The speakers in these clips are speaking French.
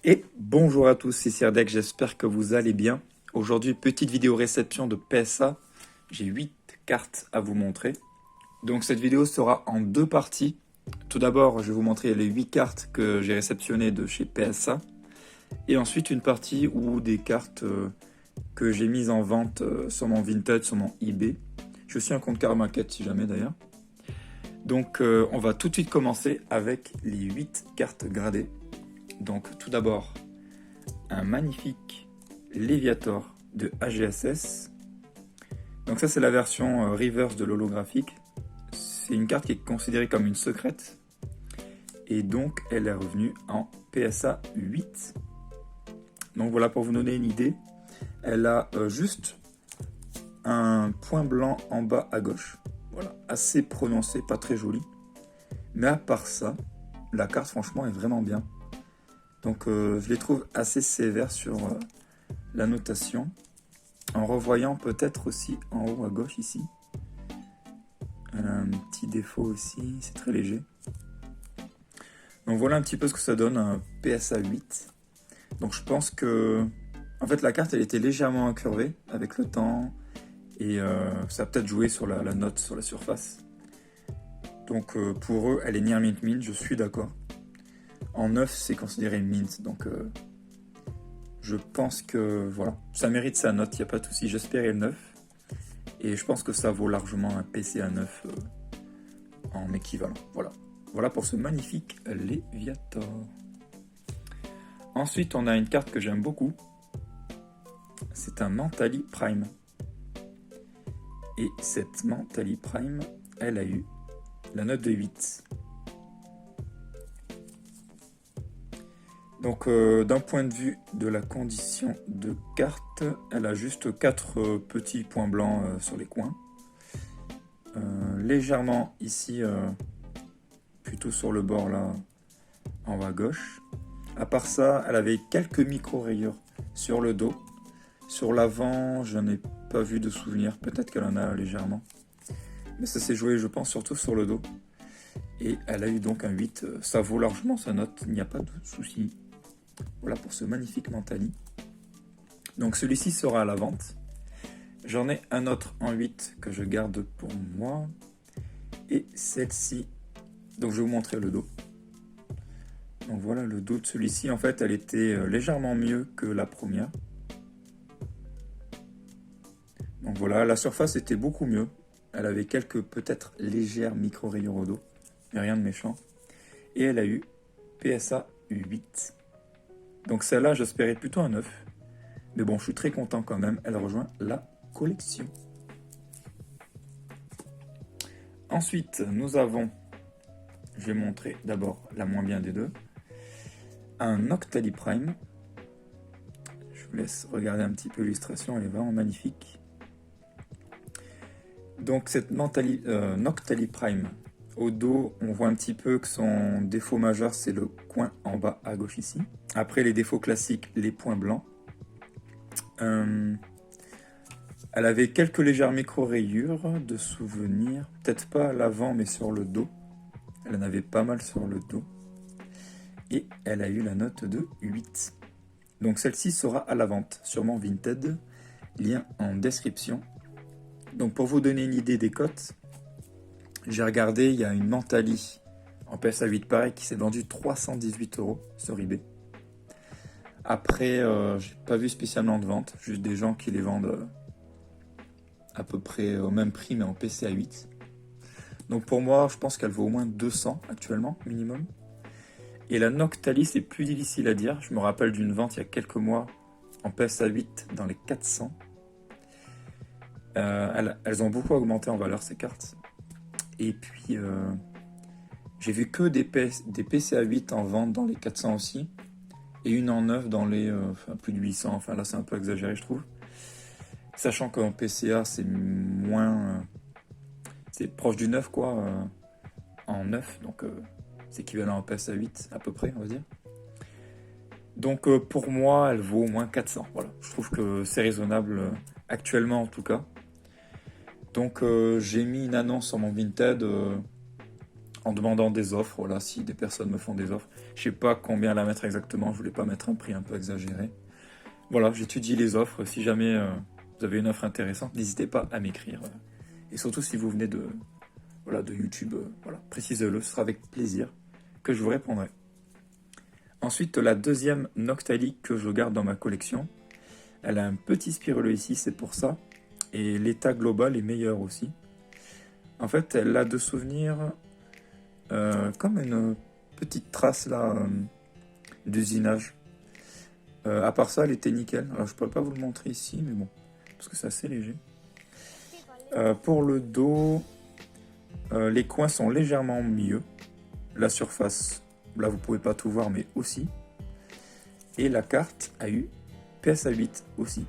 Et bonjour à tous, c'est Sirdek, j'espère que vous allez bien. Aujourd'hui, petite vidéo réception de PSA. J'ai 8 cartes à vous montrer. Donc cette vidéo sera en deux parties. Tout d'abord, je vais vous montrer les 8 cartes que j'ai réceptionnées de chez PSA. Et ensuite, une partie où des cartes que j'ai mises en vente sur mon Vinted, sur mon eBay. Je suis un compte Car Market si jamais d'ailleurs. Donc on va tout de suite commencer avec les 8 cartes gradées. Donc tout d'abord, un magnifique Léviator de AGSS. Donc ça c'est la version reverse de l'holographique. C'est une carte qui est considérée comme une secrète. Et donc elle est revenue en PSA 8. Donc voilà, pour vous donner une idée, elle a juste un point blanc en bas à gauche. Voilà, assez prononcé, pas très joli. Mais à part ça, la carte franchement est vraiment bien. Donc je les trouve assez sévères sur la notation. En revoyant peut-être aussi en haut à gauche ici. Elle a un petit défaut aussi, c'est très léger. Donc voilà un petit peu ce que ça donne un PSA 8. Donc je pense que... En fait la carte elle était légèrement incurvée avec le temps. Et ça a peut-être joué sur la note, sur la surface. Donc pour eux elle est near mint mint, je suis d'accord. En 9 c'est considéré mint, donc je pense que voilà, ça mérite sa note, il n'y a pas de souci. J'espérais le 9 et je pense que ça vaut largement un PCA 9 en équivalent. Voilà, voilà pour ce magnifique Léviator. Ensuite on a une carte que j'aime beaucoup, c'est un Mentally Prime. Et cette Mentally Prime, elle a eu la note de 8. Donc d'un point de vue de la condition de carte, elle a juste 4 petits points blancs sur les coins. Légèrement ici, plutôt sur le bord là, en bas à gauche. À part ça, elle avait quelques micro-rayures sur le dos. Sur l'avant, je n'ai pas vu de souvenir, peut-être qu'elle en a légèrement. Mais ça s'est joué, je pense, surtout sur le dos. Et elle a eu donc un 8, ça vaut largement sa note, il n'y a pas de souci. Voilà pour ce magnifique Mentally. Donc celui-ci sera à la vente. J'en ai un autre en 8 que je garde pour moi. Et celle-ci, donc je vais vous montrer le dos. Donc voilà le dos de celui-ci. En fait, elle était légèrement mieux que la première. Donc voilà, la surface était beaucoup mieux. Elle avait quelques peut-être légères micro-rayures au dos. Mais rien de méchant. Et elle a eu PSA 8. Donc celle-là, j'espérais plutôt un 9. Mais bon, je suis très content quand même. Elle rejoint la collection. Ensuite, nous avons, je vais montrer d'abord la moins bien des deux, un Noctali Prime. Je vous laisse regarder un petit peu l'illustration, elle est vraiment magnifique. Donc cette Noctali Prime, au dos, on voit un petit peu que son défaut majeur, c'est le coin en bas à gauche ici. Après les défauts classiques, les points blancs. Elle avait quelques légères micro-rayures de souvenirs, peut-être pas à l'avant mais sur le dos. Elle en avait pas mal sur le dos. Et elle a eu la note de 8. Donc celle-ci sera à la vente, sûrement Vinted, lien en description. Donc pour vous donner une idée des cotes, j'ai regardé, il y a une Mentally en PSA 8 pareil qui s'est vendue 318 € sur eBay. Après, j'ai pas vu spécialement de vente, juste des gens qui les vendent à peu près au même prix mais en PCA 8. Donc pour moi, je pense qu'elle vaut au moins 200 actuellement, minimum. Et la Noctali, c'est plus difficile à dire. Je me rappelle d'une vente il y a quelques mois en PSA 8 dans les 400. Elles ont beaucoup augmenté en valeur ces cartes. Et puis, j'ai vu que des PCA 8 en vente dans les 400 aussi. Et une en 9 dans les plus de 800. Enfin là, c'est un peu exagéré, je trouve. Sachant qu'en PCA, c'est moins... c'est proche du 9, quoi. En 9, donc c'est équivalent en PSA 8, à peu près, on va dire. Donc pour moi, elle vaut au moins 400. Voilà, je trouve que c'est raisonnable, actuellement en tout cas. Donc j'ai mis une annonce sur mon Vinted en demandant des offres, voilà, si des personnes me font des offres. Je sais pas combien la mettre exactement, je voulais pas mettre un prix un peu exagéré. Voilà, j'étudie les offres. Si jamais vous avez une offre intéressante, n'hésitez pas à m'écrire. Et surtout si vous venez de, voilà, de YouTube, voilà, précisez-le, ce sera avec plaisir que je vous répondrai. Ensuite, la deuxième Noctali que je garde dans ma collection, elle a un petit spirale ici, c'est pour ça. Et l'état global est meilleur aussi. En fait, elle a de souvenirs comme une petite trace là d'usinage. À part ça, elle était nickel. Alors, je ne pourrais pas vous le montrer ici, mais bon, parce que c'est assez léger. Pour le dos, les coins sont légèrement mieux. La surface, là, vous pouvez pas tout voir, mais aussi. Et la carte a eu PSA 8 aussi.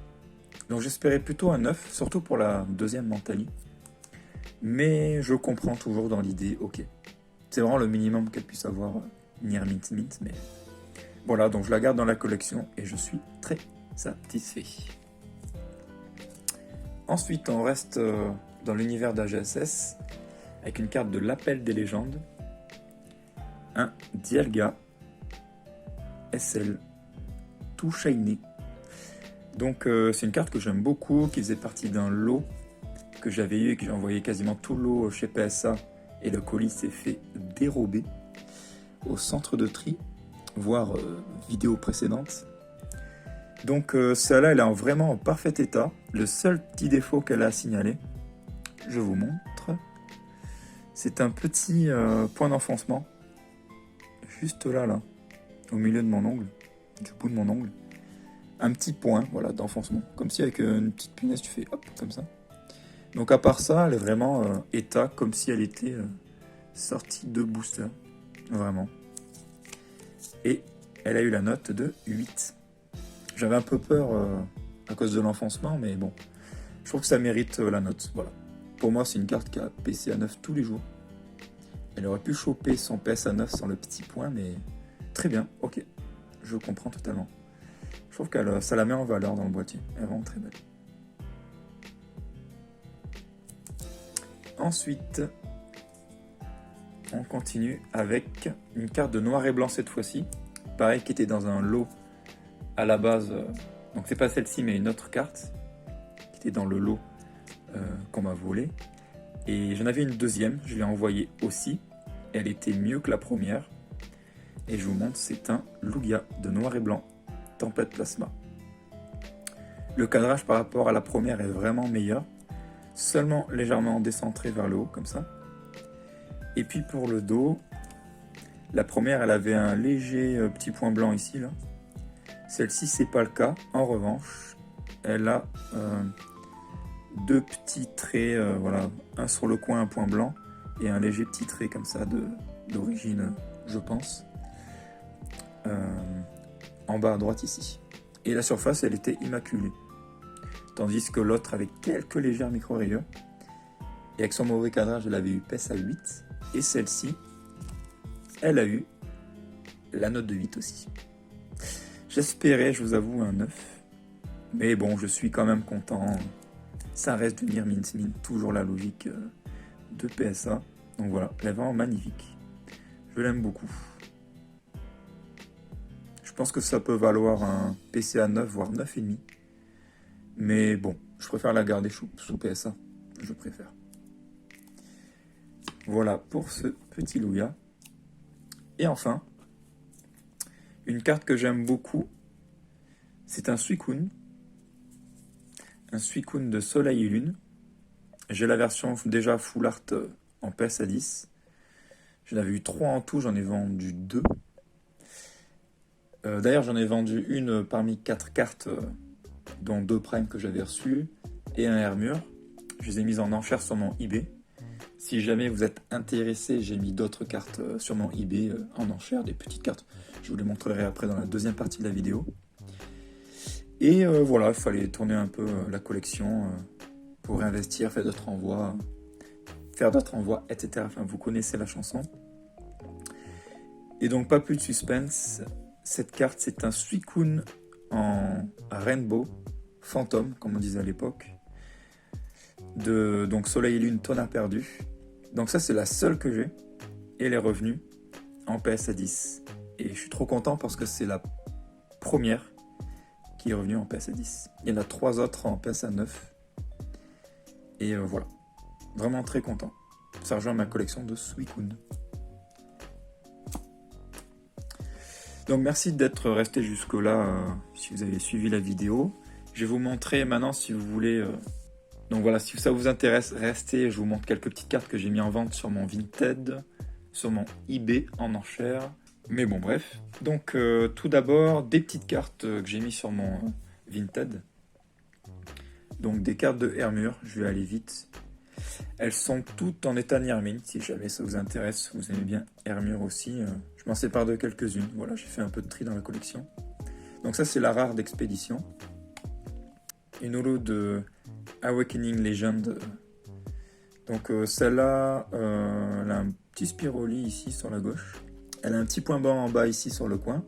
Donc, j'espérais plutôt un 9, surtout pour la deuxième Mentali. Mais je comprends toujours dans l'idée, ok. C'est vraiment le minimum qu'elle puisse avoir Nier Mint Mint, mais voilà, donc je la garde dans la collection et je suis très satisfait. Ensuite, on reste dans l'univers d'AGSS avec une carte de l'Appel des légendes, un Dialga SL tout shiny. Donc c'est une carte que j'aime beaucoup, qui faisait partie d'un lot que j'avais eu et que j'ai envoyé quasiment tout le lot chez PSA, et le colis s'est fait dérober au centre de tri, voire vidéo précédente. Donc celle-là, elle est vraiment en parfait état. Le seul petit défaut qu'elle a à signaler, je vous montre, c'est un petit point d'enfoncement, juste là, au milieu de mon ongle, du bout de mon ongle. Un petit point, voilà, d'enfoncement, comme si avec une petite punaise, tu fais hop, comme ça. Donc à part ça, elle est vraiment état, comme si elle était sortie de booster, vraiment. Et elle a eu la note de 8. J'avais un peu peur à cause de l'enfoncement, mais bon, je trouve que ça mérite la note, voilà. Pour moi, c'est une carte qui a PSA 9 tous les jours. Elle aurait pu choper son PSA 9 sans le petit point, mais très bien, ok, je comprends totalement. Je trouve que ça la met en valeur dans le boîtier, elle est vraiment très belle. Ensuite, on continue avec une carte de noir et blanc cette fois-ci. Pareil, qui était dans un lot à la base. Donc c'est pas celle-ci, mais une autre carte qui était dans le lot qu'on m'a volé. Et j'en avais une deuxième, je l'ai envoyée aussi. Elle était mieux que la première. Et je vous montre, c'est un Lugia de noir et blanc, Tempête Plasma. Le cadrage par rapport à la première est vraiment meilleur. Seulement légèrement décentré vers le haut, comme ça. Et puis pour le dos, la première, elle avait un léger petit point blanc ici, là. Celle-ci, c'est pas le cas. En revanche, elle a deux petits traits, voilà, un sur le coin, un point blanc, et un léger petit trait comme ça d'origine, je pense, en bas à droite ici. Et la surface, elle était immaculée. Tandis que l'autre avait quelques légères micro-rayures. Et avec son mauvais cadrage, elle avait eu PSA 8. Et celle-ci, elle a eu la note de 8 aussi. J'espérais, je vous avoue, un 9. Mais bon, je suis quand même content. Ça reste de Nier Mint Mint, toujours la logique de PSA. Donc voilà, elle est vraiment magnifique. Je l'aime beaucoup. Je pense que ça peut valoir un PCA 9, voire 9,5. Mais bon, je préfère la garder sous PSA. Je préfère. Voilà pour ce petit Lugia. Et enfin, une carte que j'aime beaucoup, c'est un Suicune. Un Suicune de Soleil et Lune. J'ai la version déjà full art en PSA 10. J'en avais eu 3 en tout, j'en ai vendu 2. D'ailleurs, j'en ai vendu une parmi 4 cartes, dont 2 primes que j'avais reçues, et un Hermure. Je les ai mises en enchère sur mon eBay. Si jamais vous êtes intéressé, j'ai mis d'autres cartes sur mon eBay en enchère, des petites cartes. Je vous les montrerai après dans la deuxième partie de la vidéo. Et voilà, il fallait tourner un peu la collection pour investir, faire d'autres envois, etc. Enfin, vous connaissez la chanson. Et donc, pas plus de suspense. Cette carte, c'est un Suicune en Rainbow, Fantôme, comme on disait à l'époque. Donc Soleil et Lune, Tonnerre perdu. Donc ça, c'est la seule que j'ai. et elle est revenue en PSA 10. Et je suis trop content parce que c'est la première qui est revenue en PSA 10. Il y en a 3 autres en PSA 9. Et voilà, vraiment très content. Ça rejoint ma collection de Suicune. Donc merci d'être resté jusque-là si vous avez suivi la vidéo. Je vais vous montrer maintenant si vous voulez... Donc voilà, si ça vous intéresse, restez. Je vous montre quelques petites cartes que j'ai mis en vente sur mon Vinted, sur mon eBay en enchères. Mais bon, bref. Donc tout d'abord, des petites cartes que j'ai mis sur mon Vinted. Donc des cartes de Hermure, je vais aller vite. Elles sont toutes en état near mint, si jamais ça vous intéresse, vous aimez bien Hermure aussi. Je m'en sépare de quelques-unes, voilà, j'ai fait un peu de tri dans la collection. Donc ça c'est la rare d'expédition. Une holo de Awakening Legend. Donc celle-là, elle a un petit Spiroli ici sur la gauche. Elle a un petit point blanc en bas ici sur le coin.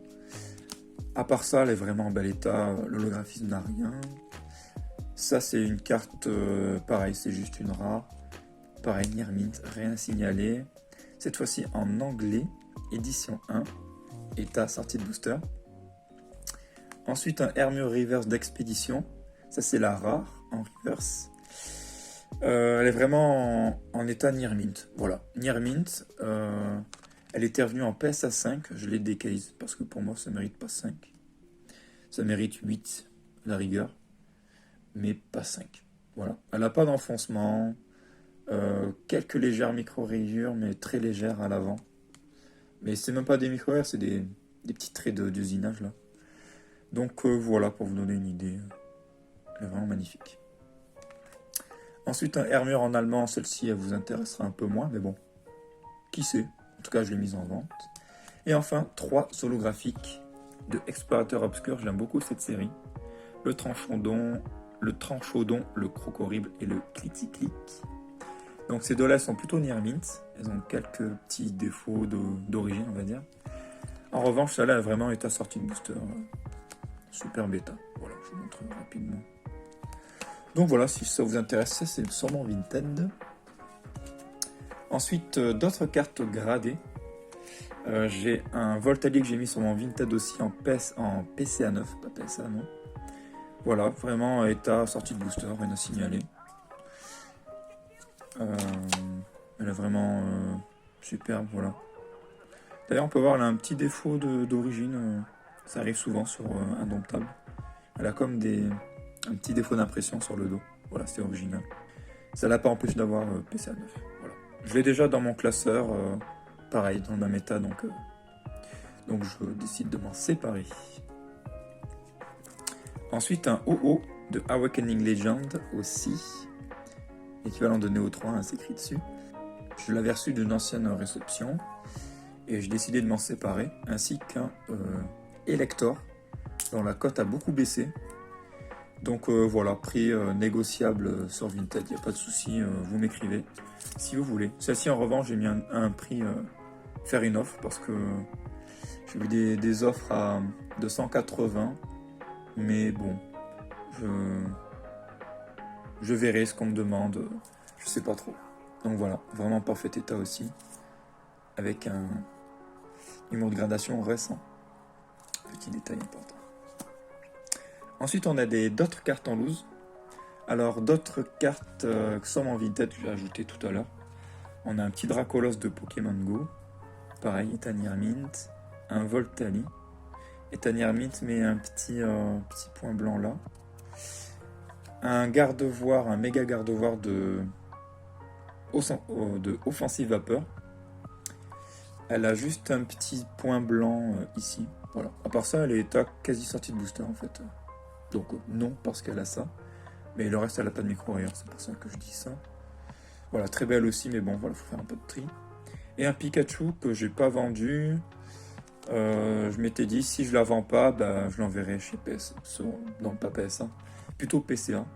À part ça, elle est vraiment en bel état, l'holographisme n'a rien. Ça c'est une carte, pareil, c'est juste une rare. Pareil, near mint, rien à signaler. Cette fois-ci en anglais, édition 1, état sortie de booster. Ensuite un Hermure Reverse d'expédition. Ça c'est la rare en reverse. Elle est vraiment en état near mint. Voilà, near mint. Elle était revenue en PSA 5. Je l'ai décase parce que pour moi ça mérite pas 5. Ça mérite 8 la rigueur. Mais pas 5. Voilà. Elle n'a pas d'enfoncement. Quelques légères micro-rayures, mais très légères à l'avant. Mais c'est même pas des micro-rayures, c'est des petits traits d'usinage là. Donc voilà, pour vous donner une idée. Elle est vraiment magnifique. Ensuite, un Hermure en allemand. Celle-ci, elle vous intéressera un peu moins, mais bon. Qui sait? En tout cas, je l'ai mise en vente. Et enfin, 3 holographiques de Explorateur Obscur. J'aime beaucoup cette série. Le Tranchodon, le Crocorible et le Clitic-Clic. Donc ces deux-là sont plutôt near mint. Elles ont quelques petits défauts d'origine, on va dire. En revanche, celle-là a vraiment été sortie de booster. Super bêta. Voilà, je vous montre rapidement. Donc voilà, si ça vous intéresse, ça c'est sur mon Vinted. Ensuite, d'autres cartes gradées. J'ai un Voltalier que j'ai mis sur mon Vinted aussi en PCA 9, pas PSA non. Voilà, vraiment état sortie de booster, rien à signaler. Elle est vraiment superbe, voilà. D'ailleurs, on peut voir, elle a un petit défaut d'origine. Ça arrive souvent sur Indomptable. Elle a comme un petit défaut d'impression sur le dos. Voilà, c'est original. Ça l'a pas empêché d'avoir PCA 9. Voilà. Je l'ai déjà dans mon classeur, pareil, dans le même état, donc je décide de m'en séparer. Ensuite, un OO de Awakening Legend aussi. Équivalent de Néo 3, hein, c'est écrit dessus. Je l'avais reçu d'une ancienne réception et j'ai décidé de m'en séparer, ainsi qu'un Elector dont la cote a beaucoup baissé. Donc voilà, prix négociable sur Vinted, il n'y a pas de souci, vous m'écrivez si vous voulez. Celle-ci en revanche, j'ai mis un prix, faire une offre, parce que j'ai vu des offres à 280, mais bon, je verrai ce qu'on me demande, je sais pas trop. Donc voilà, vraiment parfait état aussi, avec un numéro de gradation récent. Petit détail important. Ensuite, on a d'autres cartes en loose. Alors, d'autres cartes que sont en Vinted, que j'ai ajouté tout à l'heure. On a un petit Dracolos de Pokémon Go. Pareil, état near mint. Un Voltali. État near mint, mais un petit point blanc là. Un garde-voir, un méga garde-voir de Offensive Vapeur. Elle a juste un petit point blanc ici. Voilà. À part ça, elle est quasi sortie de booster en fait. Donc non, parce qu'elle a ça. Mais le reste, elle n'a pas de micro-rayures, c'est pour ça que je dis ça. Voilà, très belle aussi, mais bon, voilà, faut faire un peu de tri. Et un Pikachu que j'ai pas vendu. Je m'étais dit, si je la vends pas, bah, je l'enverrai chez PS. Non, pas PSA, plutôt PCA.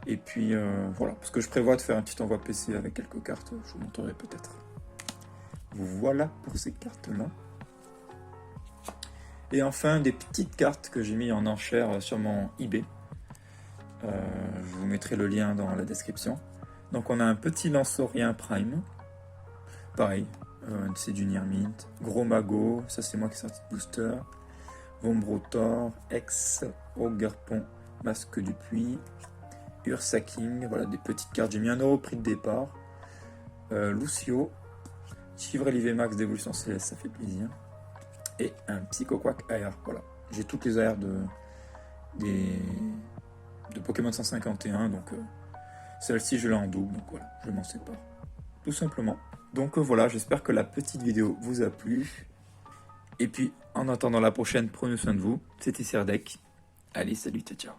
Et puis voilà, parce que je prévois de faire un petit envoi PC avec quelques cartes, je vous montrerai peut-être. Voilà pour ces cartes-là. Et enfin, des petites cartes que j'ai mis en enchère sur mon eBay. Je vous mettrai le lien dans la description. Donc on a un petit Lanceurien Prime. Pareil, c'est du Nirmint. Gros Mago, ça c'est moi qui ai sorti de booster. Vombrotor, Ex, Ogerpon, Masque du Puits, Ursaking, voilà des petites cartes. J'ai mis 1 euro prix de départ. Lucio, Chivrel IV d'évolution céleste, ça fait plaisir. Et un Psychoquack AR, voilà. J'ai toutes les AR de Pokémon 151, donc celle-ci je l'ai en double, donc voilà, je m'en sépare. Tout simplement. Donc voilà, j'espère que la petite vidéo vous a plu. Et puis, en attendant la prochaine, prenez soin de vous. C'était Serdec. Allez, salut, ciao, ciao.